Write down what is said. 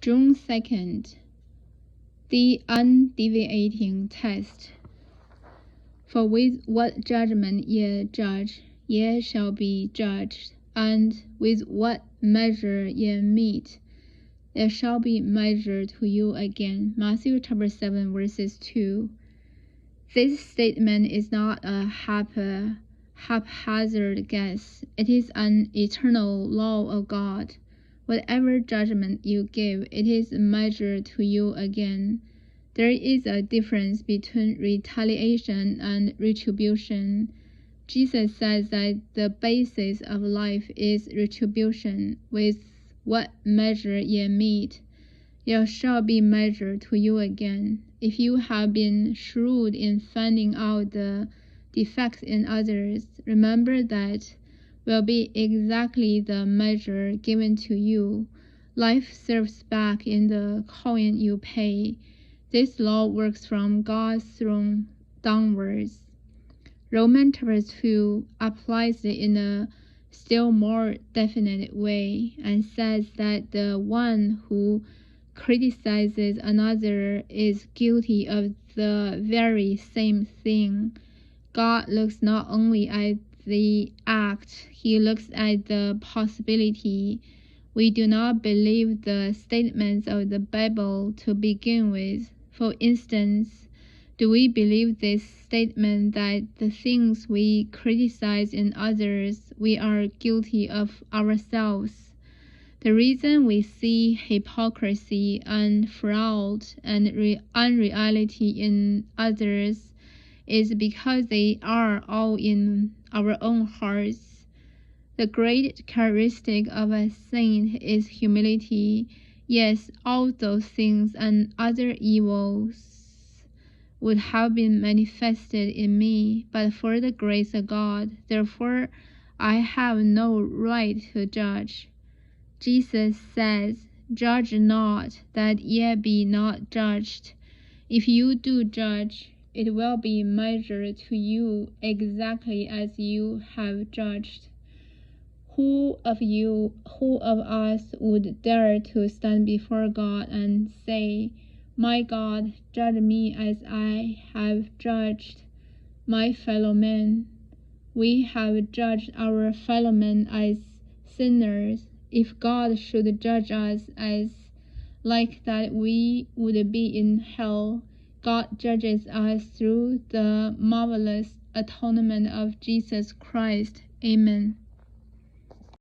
June 2nd, the undeviating test. For with what judgment ye judge, ye shall be judged, and with what measure ye mete, it shall be measured to you again. Matthew chapter 7, verses 2. This statement is not a haphazard guess. It is an eternal law of God. Whatever judgment you give, it is measured to you again. There is a difference between retaliation and retribution. Jesus says that the basis of life is retribution. With what measure ye mete, it shall be measured to you again. If you have been shrewd in finding out the defects in others, remember that will be exactly the measure given to you. Life serves back in the coin you pay. This law works from God's throne downwards. Romans chapter 2 applies it in a still more definite way and says that the one who criticizes another is guilty of the very same thing. God looks not only at the act, he looks at the possibility. We do not believe the statements of the Bible to begin with. For instance, do we believe this statement that the things we criticize in others, we are guilty of ourselves? The reason we see hypocrisy and fraud and unreality in others is because they are all in our own hearts. The great characteristic of a saint is humility. Yes, all those things and other evils would have been manifested in me, but for the grace of God. Therefore, I have no right to judge. Jesus says, "Judge not, that ye be not judged. If you do judge, it will be measured to you exactly as you have judged." Who of us would dare to stand before God and say, "My God, judge me as I have judged my fellow men"? We have judged our fellow men as sinners. If God should judge us as like that, we would be in hell. God judges us through the marvelous atonement of Jesus Christ. Amen.